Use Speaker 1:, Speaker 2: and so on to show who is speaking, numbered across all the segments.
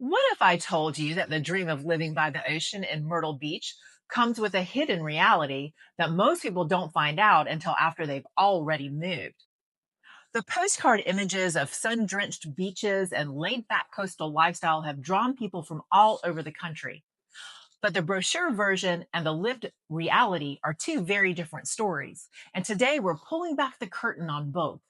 Speaker 1: What if I told you that the dream of living by the ocean in Myrtle Beach comes with a hidden reality that most people don't find out until after they've already moved? The postcard images of sun drenched beaches and laid back coastal lifestyle have drawn people from all over the country. But the brochure version and the lived reality are two very different stories. And today we're pulling back the curtain on both.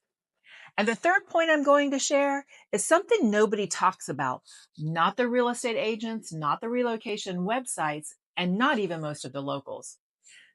Speaker 1: And the third point I'm going to share is something nobody talks about, not the real estate agents, not the relocation websites, and not even most of the locals.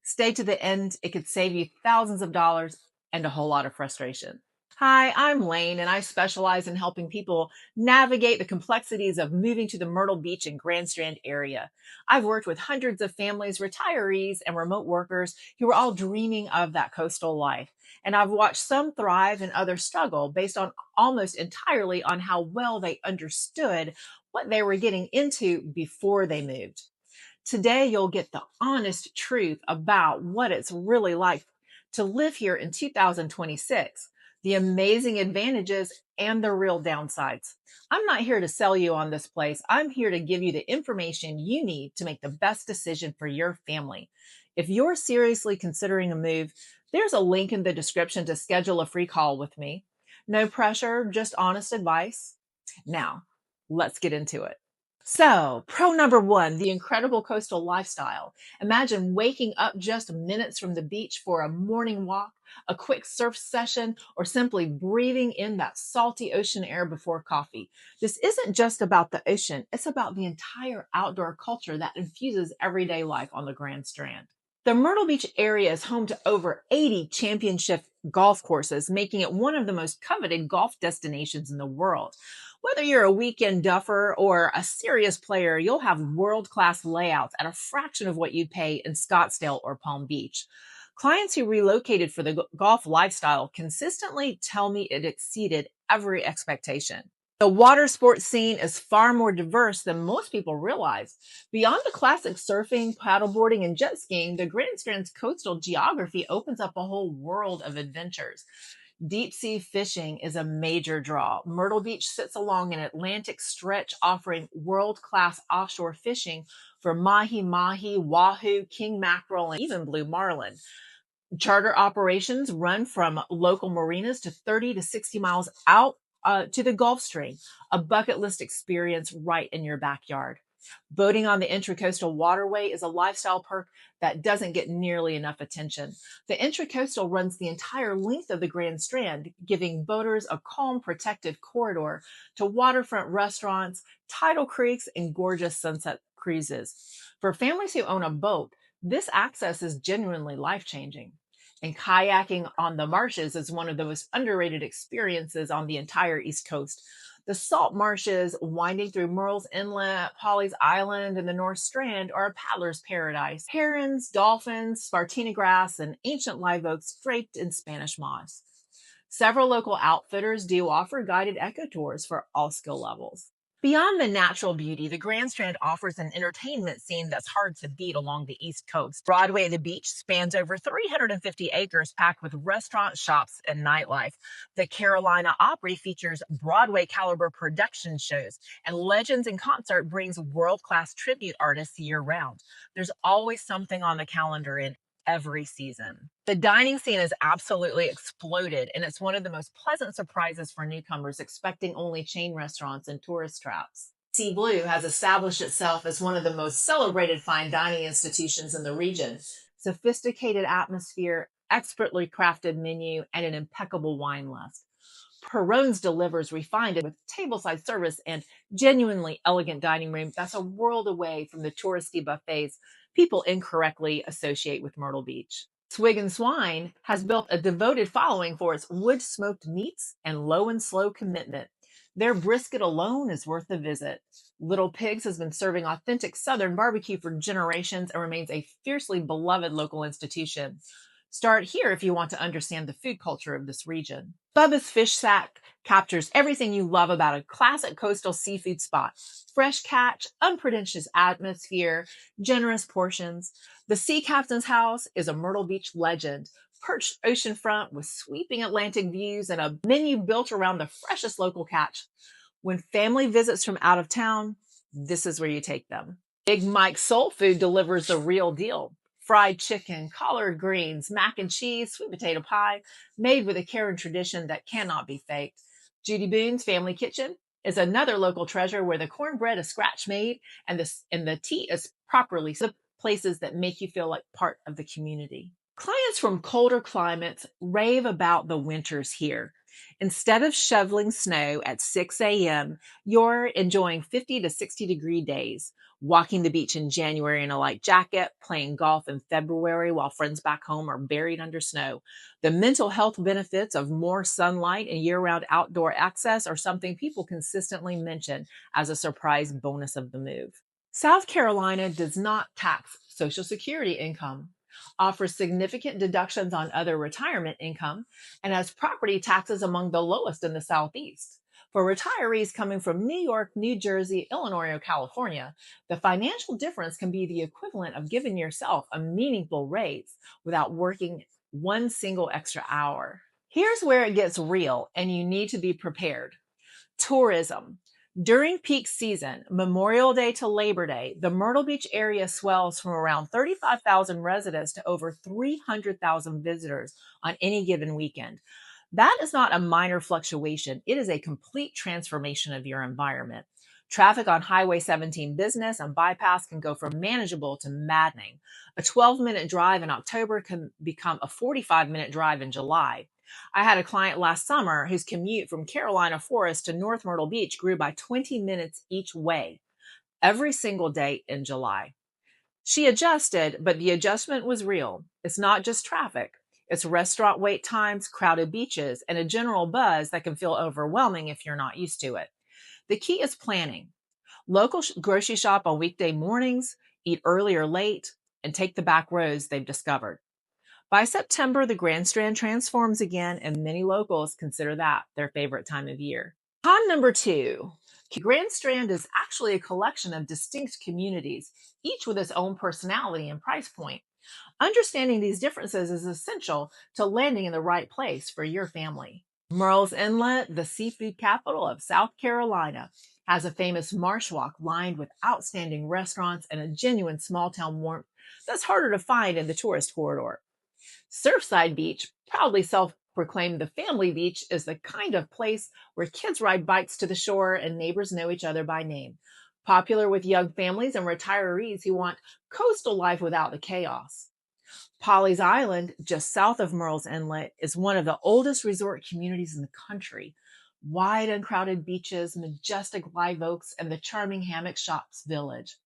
Speaker 1: Stay to the end. It could save you thousands of dollars and a whole lot of frustration. Hi, I'm Layne, and I specialize in helping people navigate the complexities of moving to the Myrtle Beach and Grand Strand area. I've worked with hundreds of families, retirees, and remote workers who are all dreaming of that coastal life. And I've watched some thrive and others struggle based on almost entirely on how well they understood what they were getting into before they moved. Today, you'll get the honest truth about what it's really like to live here in 2026, the amazing advantages and the real downsides. I'm not here to sell you on this place. I'm here to give you the information you need to make the best decision for your family. If you're seriously considering a move, there's a link in the description to schedule a free call with me. No pressure, just honest advice. Now, let's get into it. So, pro number one, the incredible coastal lifestyle. Imagine waking up just minutes from the beach for a morning walk, a quick surf session, or simply breathing in that salty ocean air before coffee. This isn't just about the ocean, it's about the entire outdoor culture that infuses everyday life on the Grand Strand. The Myrtle Beach area is home to over 80 championship golf courses, making it one of the most coveted golf destinations in the world. Whether you're a weekend duffer or a serious player, you'll have world-class layouts at a fraction of what you'd pay in Scottsdale or Palm Beach. Clients who relocated for the golf lifestyle consistently tell me it exceeded every expectation. The water sports scene is far more diverse than most people realize. Beyond the classic surfing, paddleboarding, and jet skiing, the Grand Strand's coastal geography opens up a whole world of adventures. Deep sea fishing is a major draw. Myrtle Beach sits along an Atlantic stretch offering world-class offshore fishing for mahi-mahi, wahoo, king mackerel, and even blue marlin. Charter operations run from local marinas to 30 to 60 miles out to the Gulf Stream, a bucket list experience right in your backyard. Boating on the Intracoastal Waterway is a lifestyle perk that doesn't get nearly enough attention. The Intracoastal runs the entire length of the Grand Strand, giving boaters a calm, protected corridor to waterfront restaurants, tidal creeks, and gorgeous sunset cruises. For families who own a boat, this access is genuinely life-changing. And kayaking on the marshes is one of the most underrated experiences on the entire East Coast. The salt marshes winding through Murrells Inlet, Pawleys Island, and the North Strand are a paddler's paradise. Herons, dolphins, Spartina grass, and ancient live oaks draped in Spanish moss. Several local outfitters do offer guided eco tours for all skill levels. Beyond the natural beauty, the Grand Strand offers an entertainment scene that's hard to beat along the East Coast. Broadway the Beach spans over 350 acres packed with restaurants, shops, and nightlife. The Carolina Opry features Broadway caliber production shows, and Legends in Concert brings world-class tribute artists year-round. There's always something on the calendar in every season. The dining scene has absolutely exploded, and it's one of the most pleasant surprises for newcomers expecting only chain restaurants and tourist traps. Bleu has established itself as one of the most celebrated fine dining institutions in the region. Sophisticated atmosphere, expertly crafted menu, and an impeccable wine list. Perrone's delivers refined with tableside service and genuinely elegant dining room that's a world away from the touristy buffets people incorrectly associate with Myrtle Beach. Swig Swine has built a devoted following for its wood-smoked meats and low and slow commitment. Their brisket alone is worth a visit. Little Pigs has been serving authentic Southern barbecue for generations and remains a fiercely beloved local institution. Start here if you want to understand the food culture of this region. Bubba's Fish Shack captures everything you love about a classic coastal seafood spot. Fresh catch, unpretentious atmosphere, generous portions. The Sea Captain's House is a Myrtle Beach legend, perched oceanfront with sweeping Atlantic views and a menu built around the freshest local catch. When family visits from out of town, this is where you take them. Big Mike's Soul Food delivers the real deal. Fried chicken, collard greens, mac and cheese, sweet potato pie, made with a care and tradition that cannot be faked. Judy Boone's Family Kitchen is another local treasure where the cornbread is scratch made and the tea is properly the places that make you feel like part of the community. Clients from colder climates rave about the winters here. Instead of shoveling snow at 6 a.m., you're enjoying 50 to 60-degree days, walking the beach in January in a light jacket, playing golf in February while friends back home are buried under snow. The mental health benefits of more sunlight and year-round outdoor access are something people consistently mention as a surprise bonus of the move. South Carolina does not tax Social Security income, offers significant deductions on other retirement income, and has property taxes among the lowest in the Southeast. For retirees coming from New York, New Jersey, Illinois, or California, the financial difference can be the equivalent of giving yourself a meaningful raise without working one single extra hour. Here's where it gets real, and you need to be prepared. Tourism. During peak season, Memorial Day to Labor Day, the Myrtle Beach area swells from around 35,000 residents to over 300,000 visitors on any given weekend. That is not a minor fluctuation. It is a complete transformation of your environment. Traffic on Highway 17 Business and Bypass can go from manageable to maddening. A 12-minute drive in October can become a 45-minute drive in July. I had a client last summer whose commute from Carolina Forest to North Myrtle Beach grew by 20 minutes each way, every single day in July. She adjusted, but the adjustment was real. It's not just traffic. It's restaurant wait times, crowded beaches, and a general buzz that can feel overwhelming if you're not used to it. The key is planning. Local grocery shop on weekday mornings, eat early or late, and take the back roads they've discovered. By September, the Grand Strand transforms again, and many locals consider that their favorite time of year. Con number 2. Grand Strand is actually a collection of distinct communities, each with its own personality and price point. Understanding these differences is essential to landing in the right place for your family. Murrells Inlet, the seafood capital of South Carolina, has a famous marsh walk lined with outstanding restaurants and a genuine small-town warmth that's harder to find in the tourist corridor. Surfside Beach, proudly self-proclaimed the family beach, is the kind of place where kids ride bikes to the shore and neighbors know each other by name. Popular with young families and retirees who want coastal life without the chaos. Pawleys Island, just south of Murrells Inlet, is one of the oldest resort communities in the country. Wide, uncrowded beaches, majestic live oaks, and the charming hammock shops village.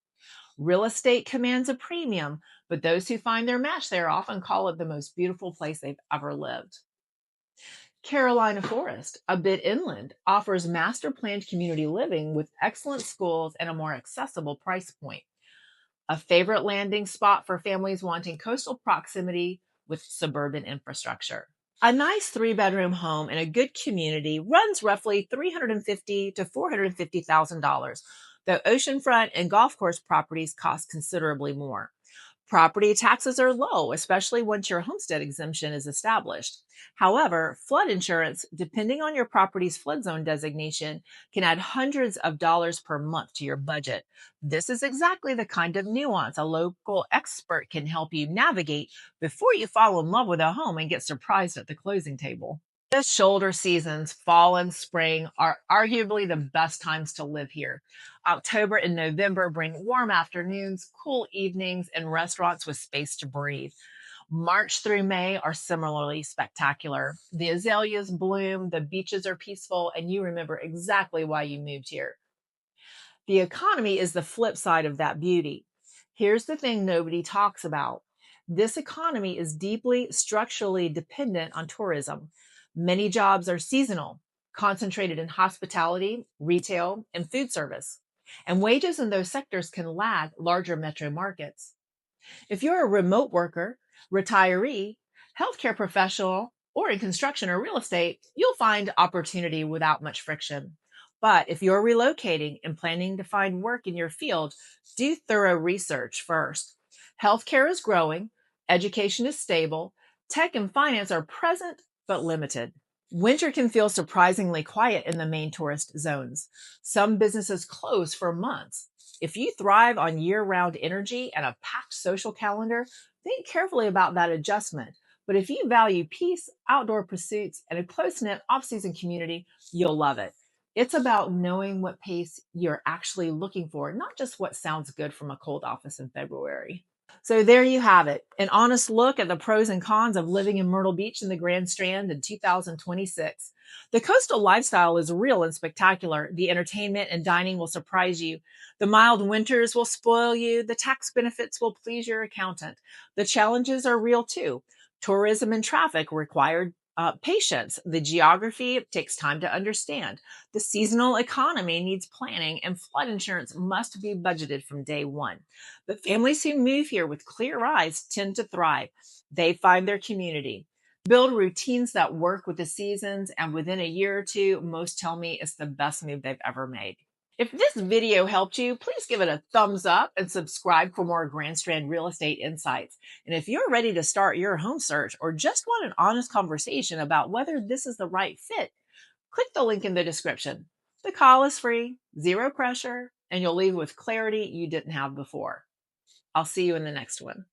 Speaker 1: Real estate commands a premium, but those who find their match there often call it the most beautiful place they've ever lived. Carolina Forest, a bit inland, offers master-planned community living with excellent schools and a more accessible price point. A favorite landing spot for families wanting coastal proximity with suburban infrastructure. A nice 3-bedroom home in a good community runs roughly $350,000 to $450,000, though oceanfront and golf course properties cost considerably more. Property taxes are low, especially once your homestead exemption is established. However, flood insurance, depending on your property's flood zone designation, can add hundreds of dollars per month to your budget. This is exactly the kind of nuance a local expert can help you navigate before you fall in love with a home and get surprised at the closing table. The shoulder seasons, fall and spring, are arguably the best times to live here. October and November bring warm afternoons, cool evenings, and restaurants with space to breathe. March through May are similarly spectacular. The azaleas bloom, the beaches are peaceful, and you remember exactly why you moved here. The economy is the flip side of that beauty. Here's the thing nobody talks about. This economy is deeply structurally dependent on tourism. Many jobs are seasonal, concentrated in hospitality, retail, and food service. And wages in those sectors can lag larger metro markets. If you're a remote worker, retiree, healthcare professional, or in construction or real estate, you'll find opportunity without much friction. But if you're relocating and planning to find work in your field, do thorough research first. Healthcare is growing, education is stable, tech and finance are present but limited. Winter can feel surprisingly quiet in the main tourist zones. Some businesses close for months. If you thrive on year-round energy and a packed social calendar, think carefully about that adjustment. But if you value peace, outdoor pursuits, and a close-knit off-season community, you'll love it. It's about knowing what pace you're actually looking for, not just what sounds good from a cold office in February. So there you have it, an honest look at the pros and cons of living in Myrtle Beach in the Grand Strand in 2026. The coastal lifestyle is real and spectacular. The entertainment and dining will surprise you. The mild winters will spoil you. The tax benefits will please your accountant. The challenges are real too. Tourism and traffic require patience. The geography takes time to understand. The seasonal economy needs planning, and flood insurance must be budgeted from day one. But families who move here with clear eyes tend to thrive. They find their community, build routines that work with the seasons, and within a year or two, most tell me it's the best move they've ever made. If this video helped you, please give it a thumbs up and subscribe for more Grand Strand real estate insights. And if you're ready to start your home search or just want an honest conversation about whether this is the right fit, click the link in the description. The call is free, zero pressure, and you'll leave with clarity you didn't have before. I'll see you in the next one.